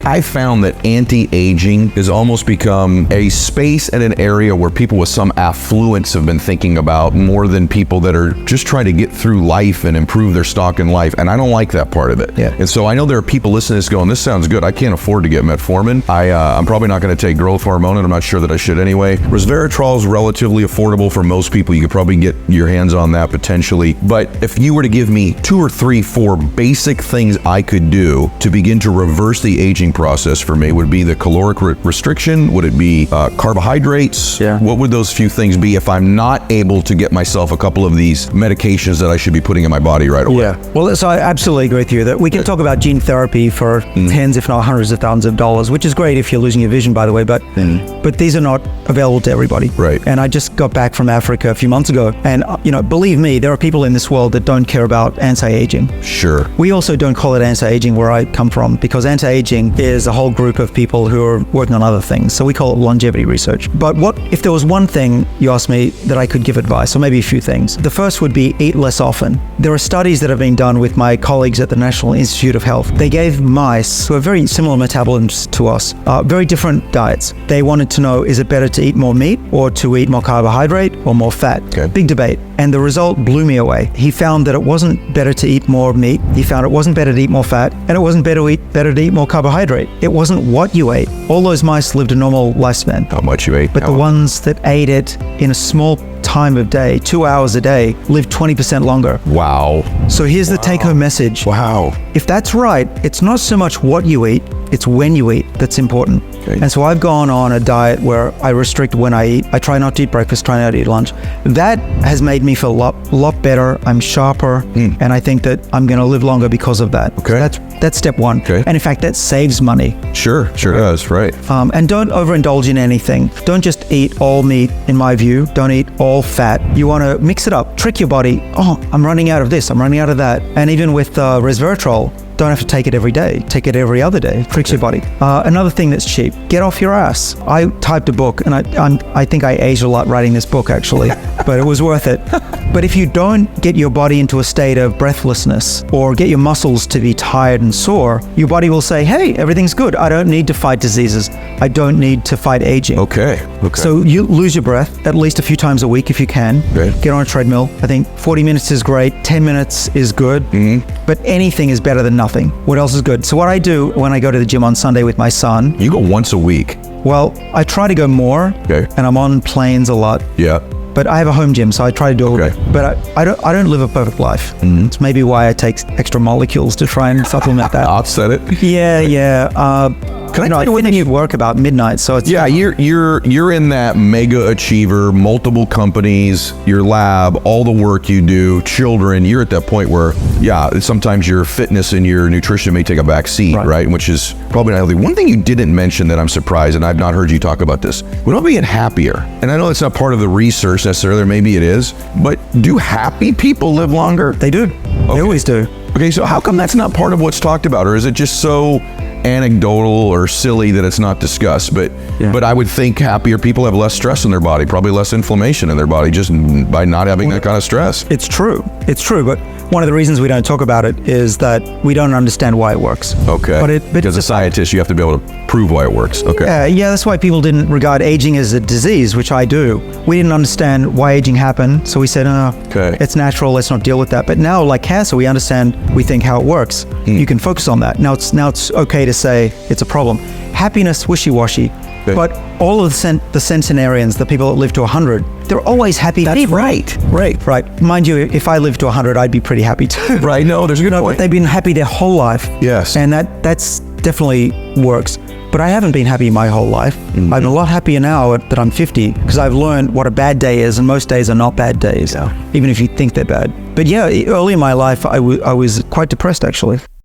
I found that anti-aging has almost become a space and an area where people with some affluence have been thinking about more than people that are just trying to get through life and improve their stock in life. And I don't like that part of it. Yeah. And so I know there are people listening to this going, this sounds good. I can't afford to get metformin. I'm probably not going to take growth hormone, and I'm not sure that I should anyway. Resveratrol is relatively affordable for most people. You could probably get your hands on that potentially. But if you were to give me 2 or 3, 4 basic things I could do to begin to reverse the aging process for me, would it be the caloric restriction? Would it be carbohydrates? Yeah. What would those few things be if I'm not able to get myself a couple of these medications that I should be putting in my body right away? Yeah. Well, so I absolutely agree with you that we can talk about gene therapy for tens, if not hundreds of thousands of dollars, which is great if you're losing your vision, by the way, but these are not available to everybody. Right. And I just got back from Africa a few months ago, and believe me, there are people in this world that don't care about anti-aging. Sure. We also don't call it anti-aging where I come from, because anti-aging is a whole group of people who are working on other things. So we call it longevity research. But what if there was one thing you asked me that I could give advice, or maybe a few things? The first would be eat less often. There are studies that have been done with my colleagues at the National Institute of Health. They gave mice who are very similar metabolisms to us, very different diets. They wanted to know, is it better to eat more meat or to eat more carbohydrate or more fat? Okay. Big debate. And the result blew me away. He found that it wasn't better to eat more meat. He found it wasn't better to eat more fat, and it wasn't better to eat more carbohydrate. It wasn't what you ate. All those mice lived a normal lifespan. How much you ate. But the ones that ate it in a small time of day, 2 hours a day, lived 20% longer. Wow. So here's the take-home message. Wow. If that's right, it's not so much what you eat, it's when you eat that's important. Okay. And so I've gone on a diet where I restrict when I eat. I try not to eat breakfast, try not to eat lunch. That has made me feel a lot better. I'm sharper, and I think that I'm going to live longer because of that. Okay. So that's step one. Okay. And in fact, that saves money. Sure does, right. And don't overindulge in anything. Don't just eat all meat, in my view. Don't eat all fat. You want to mix it up, trick your body. Oh, I'm running out of this, I'm running out of that. And even with resveratrol, don't have to take it every day. Take it every other day. Tricks your body. Another thing that's cheap, get off your ass. I typed a book, and I think I aged a lot writing this book, actually, but it was worth it. But if you don't get your body into a state of breathlessness or get your muscles to be tired and sore, your body will say, hey, everything's good. I don't need to fight diseases. I don't need to fight aging. Okay. So you lose your breath at least a few times a week if you can. Okay. Get on a treadmill. I think 40 minutes is great. 10 minutes is good. But anything is better than nothing. What else is good? So what I do when I go to the gym on Sunday with my son. You go once a week. Well, I try to go more. Okay. And I'm on planes a lot. Yeah. But I have a home gym, so I try to do a little Okay. bit. But I don't live a perfect life. It's maybe why I take extra molecules to try and supplement that. Offset it. Yeah. I finish work about midnight, so it's Yeah, you're in that mega achiever, multiple companies, your lab, all the work you do, children. You're at that point where, sometimes your fitness and your nutrition may take a back seat, right? Which is probably not healthy. One thing you didn't mention that I'm surprised, and I've not heard you talk about this, we're not being happier. And I know it's not part of the research necessarily, or maybe it is, but do happy people live longer? They do. They always do. Okay, so how come that's not part of what's talked about, or is it just so anecdotal or silly that it's not discussed? But I would think happier people have less stress in their body, probably less inflammation in their body, just by not having that kind of stress. It's true, but one of the reasons we don't talk about it is that we don't understand why it works. Okay. But as a scientist, you have to be able to prove why it works. Okay. Yeah, that's why people didn't regard aging as a disease, which I do. We didn't understand why aging happened, so we said, it's natural, let's not deal with that. But now, like cancer, we understand, we think how it works. You can focus on that. Now it's okay to say it's a problem. Happiness, wishy-washy. Okay. But all of the centenarians, the people that live to 100, they're always happy people. Right. Mind you, if I lived to 100, I'd be pretty happy too. Right, no, there's a good point. But they've been happy their whole life. Yes. And that's definitely works. But I haven't been happy my whole life. I'm a lot happier now that I'm 50 because I've learned what a bad day is, and most days are not bad days, even if you think they're bad. But yeah, early in my life, I was quite depressed, actually.